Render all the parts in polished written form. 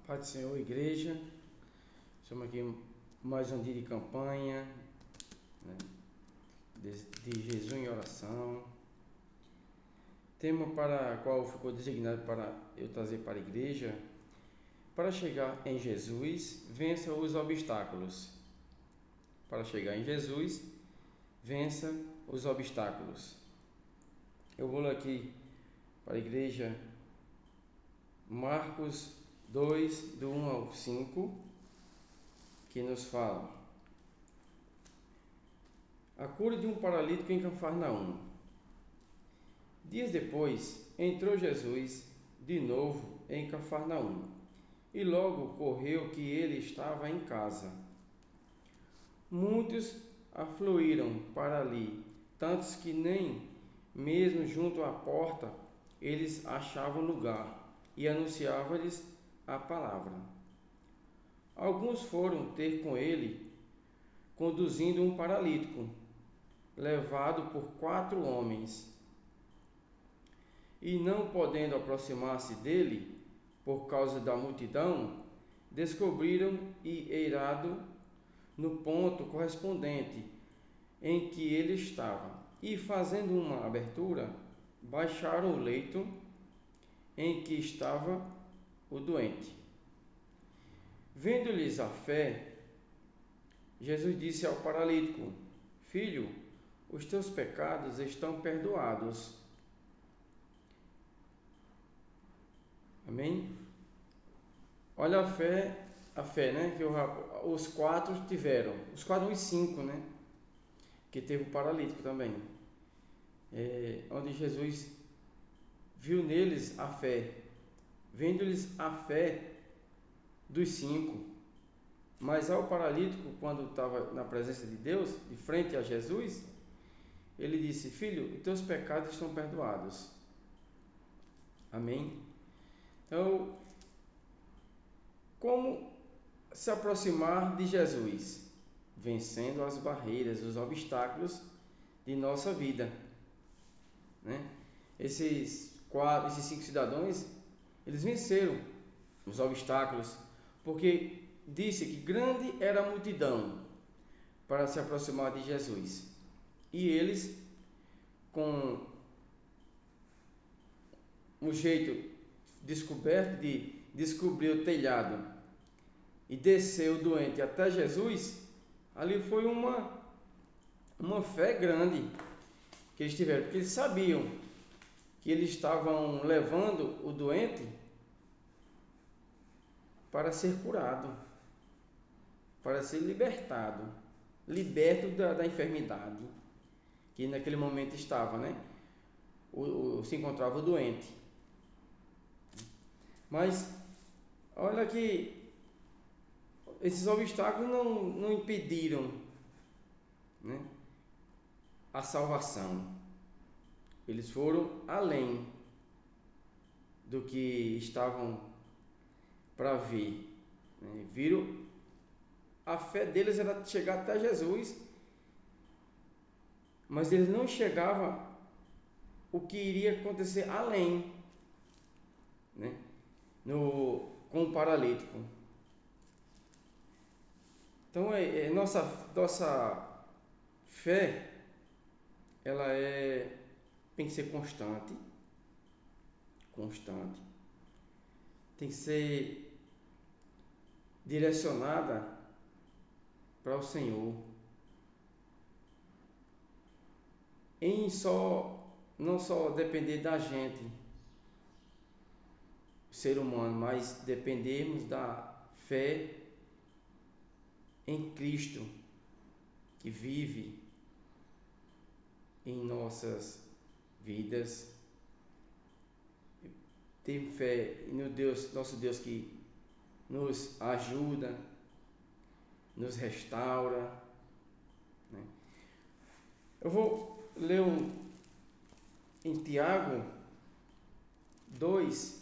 Pai do Senhor, igreja, estamos aqui mais um dia de campanha, né, de jejum e oração. Tema para qual ficou designado para eu trazer para a igreja: para chegar em Jesus, vença os obstáculos. Para chegar em Jesus, vença os obstáculos. Eu vou ler aqui para a igreja Marcos 2, do 1 ao 5, que nos fala: a cura de um paralítico em Cafarnaum. Dias depois, entrou Jesus de novo em Cafarnaum, e logo ocorreu que ele estava em casa. Muitos afluíram para ali, tantos que nem mesmo junto à porta eles achavam lugar, e anunciava-lhes a palavra. Alguns foram ter com ele, conduzindo um paralítico, levado por 4 homens. E não podendo aproximar-se dele, por causa da multidão, descobriram e eirado no ponto correspondente em que ele estava, e fazendo uma abertura, baixaram o leito em que estava o doente. Vendo-lhes a fé, Jesus disse ao paralítico: filho, os teus pecados estão perdoados. Amém? Olha a fé, né? Que os 4 tiveram, os 4 e 5, né? Que teve o paralítico também. Onde Jesus viu neles a fé, vendo-lhes a fé dos 5. Mas ao paralítico, quando estava na presença de Deus, de frente a Jesus, ele disse: filho, os teus pecados estão perdoados. Amém? Então, como se aproximar de Jesus? Vencendo as barreiras, os obstáculos de nossa vida, né? Esses 5 cidadãos, eles venceram os obstáculos, porque disse que grande era a multidão para se aproximar de Jesus. E eles, com um jeito descoberto de descobrir o telhado e descer o doente até Jesus, ali foi uma fé grande que eles tiveram, porque eles sabiam que eles estavam levando o doente para ser curado, para ser liberto da enfermidade que naquele momento estava, né? Se encontrava o doente. Mas olha que esses obstáculos não impediram, né, a salvação. Eles foram além do que estavam para ver, né? Viram, a fé deles era chegar até Jesus, mas eles não enxergavam o que iria acontecer além, né? Com o paralítico. Então nossa fé, ela tem que ser constante, tem que ser direcionada para o Senhor, não só depender da gente, ser humano, mas dependermos da fé em Cristo, que vive em nossas vidas. Ter fé no Deus, nosso Deus, que nos ajuda, nos restaura, né? Eu vou ler em Tiago 2,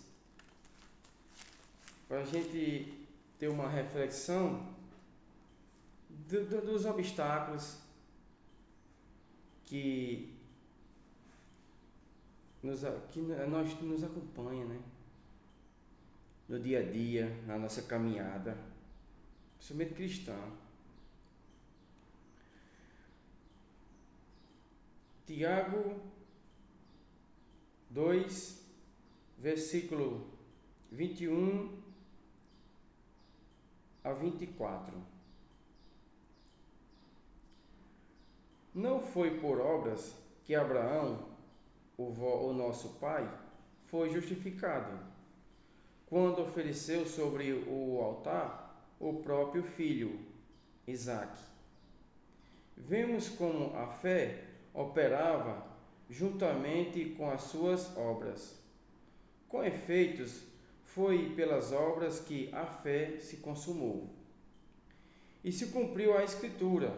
para a gente ter uma reflexão dos obstáculos que nos acompanha, né? no dia a dia, na nossa caminhada, principalmente cristã. Tiago 2, versículo 21 a 24. Não foi por obras que Abraão, o nosso pai, foi justificado, quando ofereceu sobre o altar o próprio filho, Isaque. Vemos como a fé operava juntamente com as suas obras. Com efeitos, foi pelas obras que a fé se consumou. E se cumpriu a Escritura,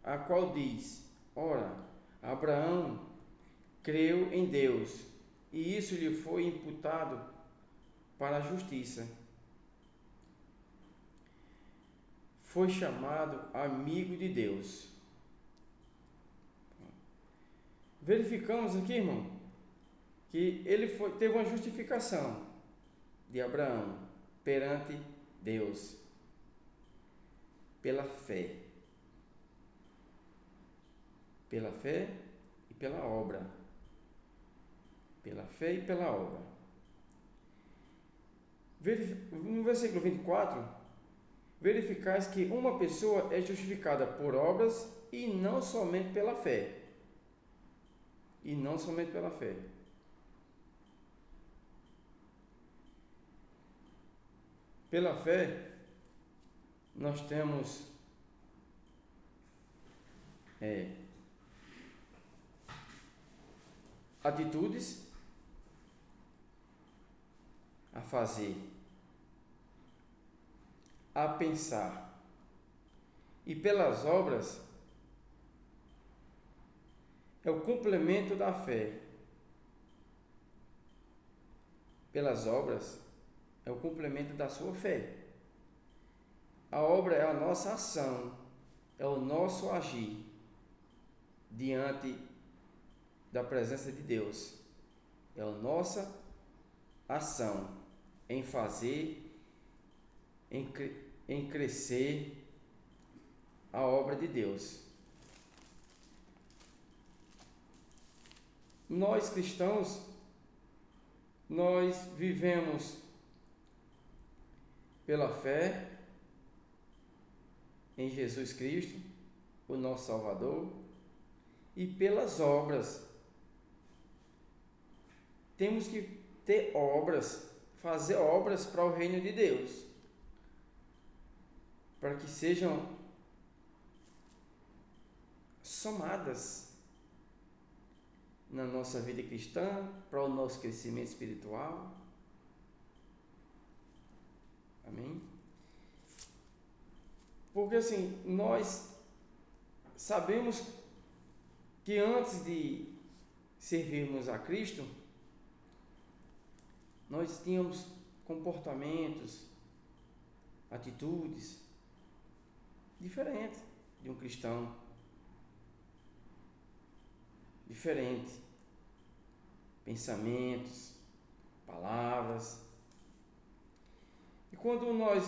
a qual diz: Ora, Abraão creu em Deus, e isso lhe foi imputado para a justiça. Foi chamado amigo de Deus. Verificamos aqui, irmão, que teve uma justificação de Abraão perante Deus pela fé. Pela fé e pela obra. Pela fé e pela obra. No versículo 24, verificais que uma pessoa é justificada por obras e não somente pela fé. E não somente pela fé. Pela fé, nós temos atitudes a fazer, a pensar. E pelas obras, é o complemento da fé. Pelas obras, é o complemento da sua fé. A obra é a nossa ação, é o nosso agir diante da presença de Deus. É a nossa ação em fazer, em crescer a obra de Deus. Nós cristãos, nós vivemos pela fé em Jesus Cristo, o nosso Salvador, e pelas obras. Temos que ter obras, fazer obras para o reino de Deus, para que sejam somadas na nossa vida cristã, para o nosso crescimento espiritual. Amém? Porque assim, nós sabemos que antes de servirmos a Cristo, nós tínhamos comportamentos, atitudes diferentes de um cristão. Diferente. Pensamentos, palavras. E quando nós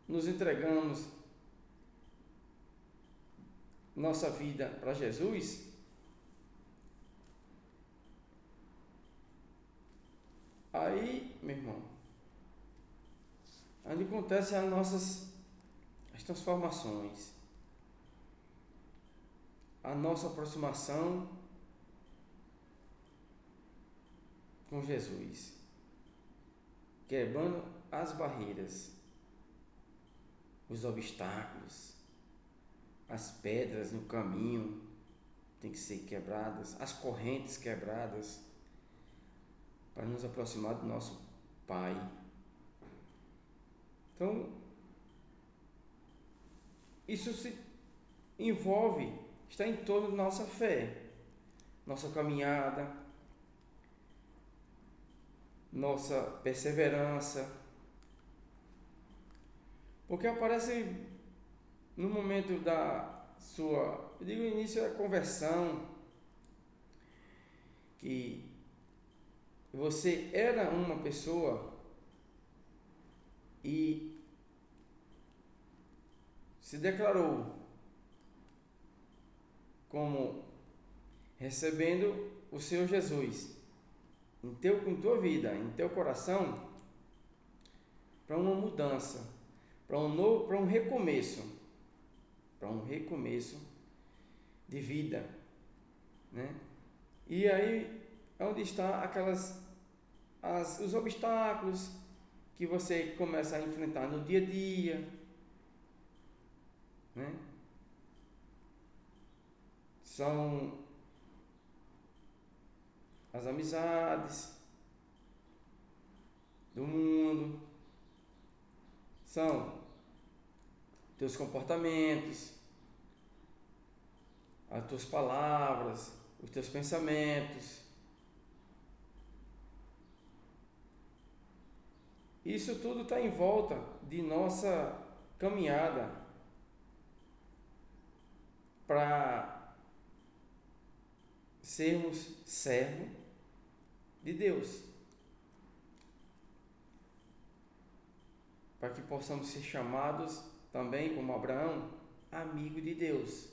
nos entregamos nossa vida para Jesus, aí, meu irmão, onde acontecem as transformações, a nossa aproximação com Jesus, quebrando as barreiras, os obstáculos, as pedras no caminho tem que ser quebradas, as correntes quebradas, para nos aproximar do nosso Pai. Então, isso se envolve, está em torno da nossa fé, nossa caminhada, nossa perseverança, porque aparece no momento da sua, eu digo, início da conversão, que você era uma pessoa e se declarou como recebendo o Senhor Jesus em tua vida, em teu coração, para uma mudança, para um novo, para um recomeço de vida, né? E aí é onde está os obstáculos que você começa a enfrentar no dia a dia, né? São as amizades do mundo, são teus comportamentos, as tuas palavras, os teus pensamentos. Isso tudo está em volta de nossa caminhada para sermos servo de Deus, para que possamos ser chamados também, como Abraão, amigo de Deus.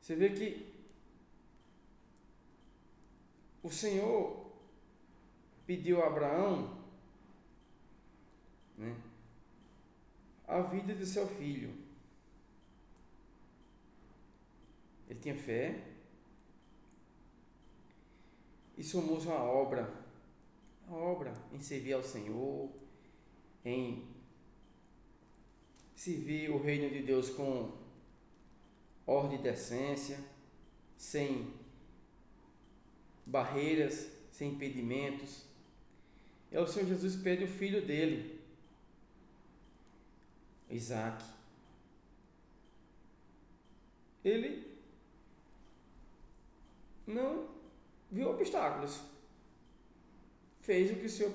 Você vê que o Senhor pediu a Abraão, né, a vida do seu filho. Ele tinha fé e somos uma obra em servir ao Senhor, em servir o reino de Deus com ordem e decência, sem barreiras, sem impedimentos. É o Senhor Jesus pede o filho dele, Isaac. Ele não viu obstáculos, fez o que o Senhor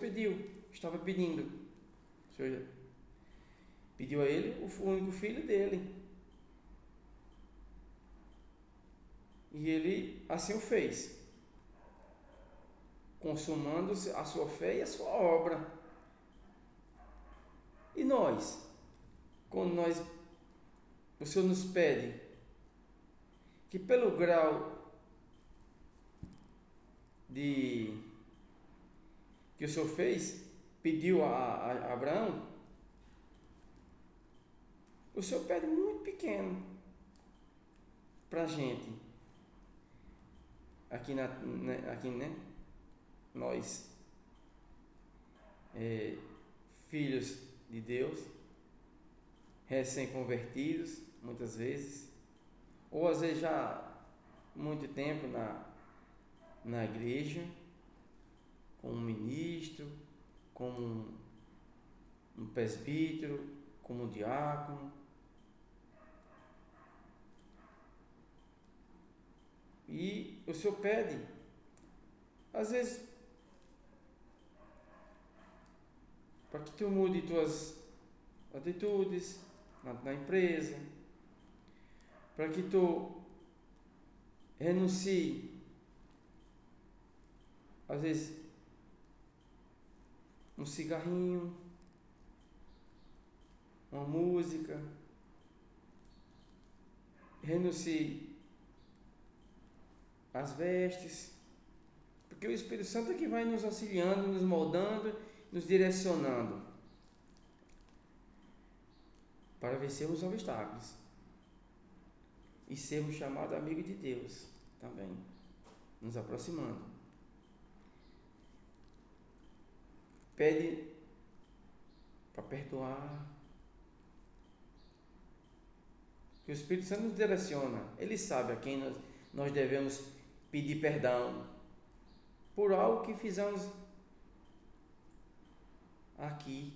estava pedindo. O Senhor pediu a ele o único filho dele. E ele assim o fez, consumando a sua fé e a sua obra. E nós, quando o Senhor nos pede que pelo grau de que o Senhor pediu a Abraão, o Senhor pede muito pequeno para a gente, aqui, né? Nós, filhos de Deus, recém-convertidos, muitas vezes, ou às vezes já há muito tempo na igreja, como um ministro, como um presbítero, como um diácono. E o Senhor pede, às vezes, para que tu mude tuas atitudes na empresa, para que tu renuncie, às vezes, um cigarrinho, uma música, renuncie às vestes, porque o Espírito Santo é que vai nos auxiliando, nos moldando, nos direcionando para vencermos os obstáculos e sermos chamados amigos de Deus também, nos aproximando. Pede para perdoar, que o Espírito Santo nos direciona. Ele sabe a quem nós devemos pedir perdão por algo que fizemos aqui.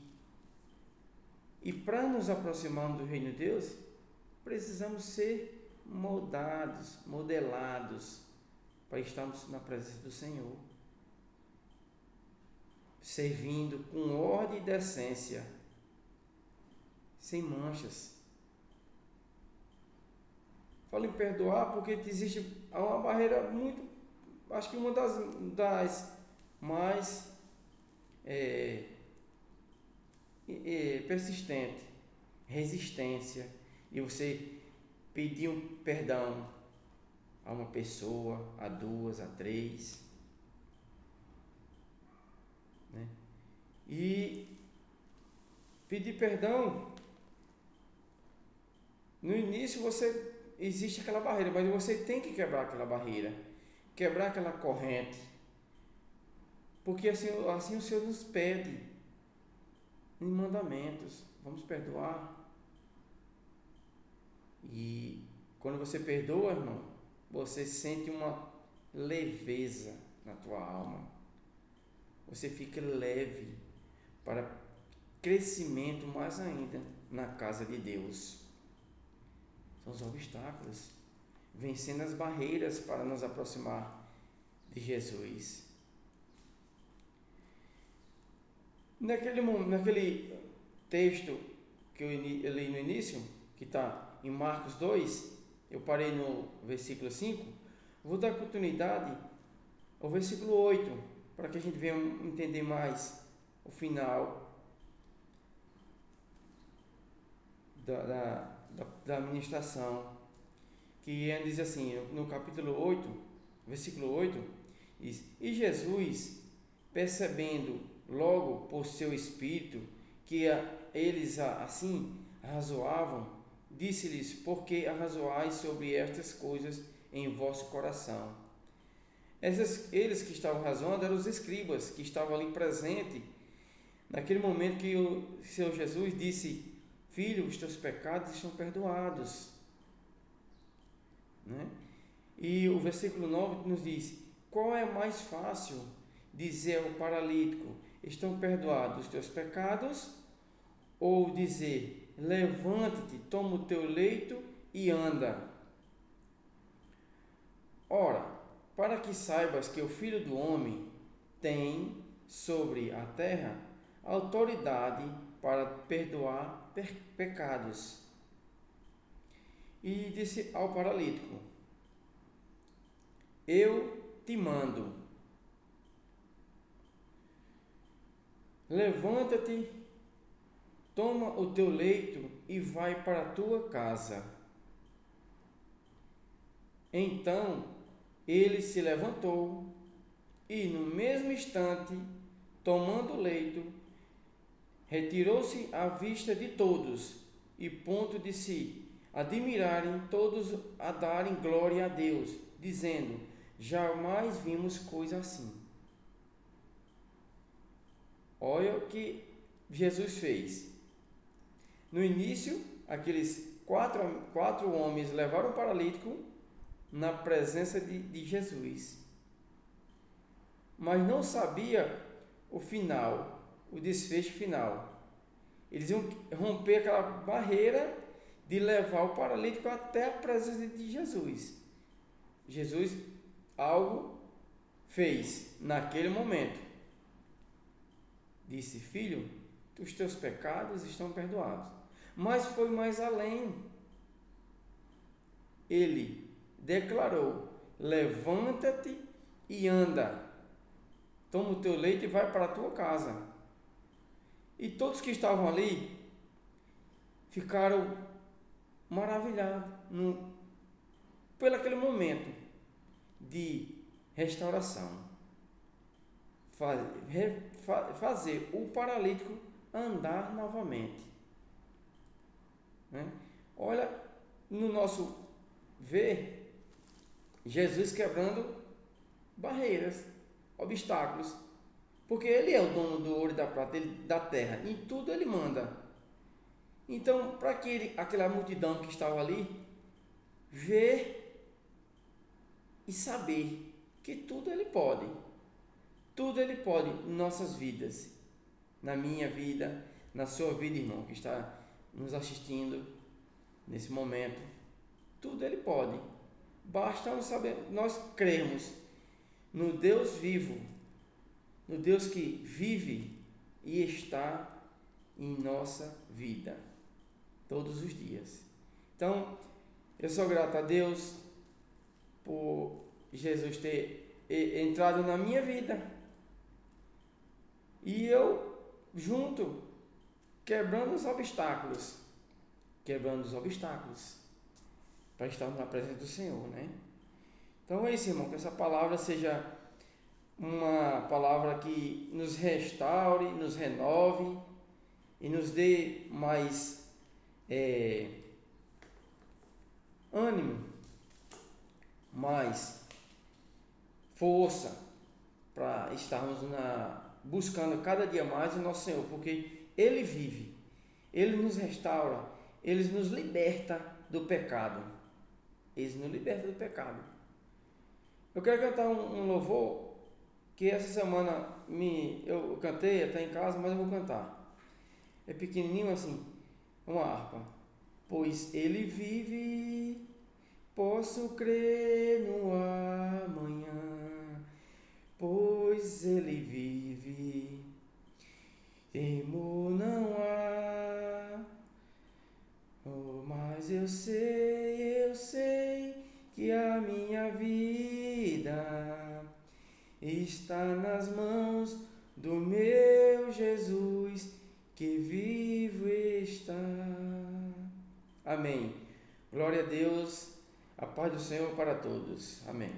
E para nos aproximarmos do reino de Deus, precisamos ser moldados, modelados, para estarmos na presença do Senhor, servindo com ordem e decência, sem manchas. Falo em perdoar porque existe uma barreira muito acho que uma das mais persistente, resistência, e você pedir um perdão a uma pessoa, a duas, a três, né? E pedir perdão, no início existe aquela barreira, mas você tem que quebrar aquela barreira, quebrar aquela corrente, porque assim o Senhor nos pede em mandamentos, vamos perdoar. E quando você perdoa, irmão, você sente uma leveza na tua alma. Você fica leve para crescimento mais ainda na casa de Deus. São os obstáculos, vencendo as barreiras para nos aproximar de Jesus. Naquele texto que eu li no início, que está em Marcos 2, eu parei no versículo 5, vou dar continuidade ao versículo 8, para que a gente venha entender mais o final da ministração, que diz assim, no capítulo 8, versículo 8, diz: E Jesus, percebendo logo por seu espírito que eles assim arrazoavam, disse-lhes: Por que arrazoais sobre estas coisas em vosso coração? Eles que estavam razoando eram os escribas, que estavam ali presentes naquele momento que o Senhor Jesus disse: Filho, os teus pecados estão perdoados, né? E o versículo 9 nos diz: Qual é mais fácil dizer ao paralítico: Estão perdoados os teus pecados? Ou dizer: Levanta-te, toma o teu leito e anda? Ora, para que saibas que o Filho do Homem tem sobre a terra autoridade para perdoar pecados. E disse ao paralítico: Eu te mando, levanta-te, toma o teu leito e vai para a tua casa. Então ele se levantou e, no mesmo instante, tomando o leito, retirou-se à vista de todos, e ponto de se admirarem todos a darem glória a Deus, dizendo: Jamais vimos coisa assim. Olha o que Jesus fez. No início, aqueles quatro homens levaram o paralítico na presença de Jesus, mas não sabia o final, o desfecho final. Eles iam romper aquela barreira de levar o paralítico até a presença de Jesus. Jesus algo fez naquele momento. Disse: Filho, os teus pecados estão perdoados. Mas foi mais além. Ele declarou: Levanta-te e anda. Toma o teu leito e vai para a tua casa. E todos que estavam ali ficaram maravilhados pelo aquele momento de restauração. Fazer o paralítico andar novamente, né? Olha, no nosso ver, Jesus quebrando barreiras, obstáculos, porque Ele é o dono do ouro e da prata, da terra, em tudo Ele manda. Então, para que aquela multidão que estava ali ver e saber que tudo Ele pode em nossas vidas, na minha vida, na sua vida, irmão, que está nos assistindo nesse momento, tudo Ele pode. Basta nós crermos no Deus vivo, no Deus que vive e está em nossa vida, todos os dias. Então, eu sou grato a Deus por Jesus ter entrado na minha vida. E eu junto, quebrando os obstáculos, para estarmos na presença do Senhor, né? Então é isso, irmão, que essa palavra seja uma palavra que nos restaure, nos renove e nos dê mais ânimo, mais força para estarmos buscando cada dia mais o nosso Senhor, porque Ele vive, Ele nos restaura, Ele nos liberta do pecado. Eu quero cantar um louvor que essa semana eu cantei até em casa, mas eu vou cantar. É pequenininho assim, uma harpa. Pois Ele vive, posso crer no amanhã. Pois Ele vive, temor não há. Oh, mas eu sei que a minha vida está nas mãos do meu Jesus, que vivo está. Amém. Glória a Deus. A paz do Senhor para todos. Amém.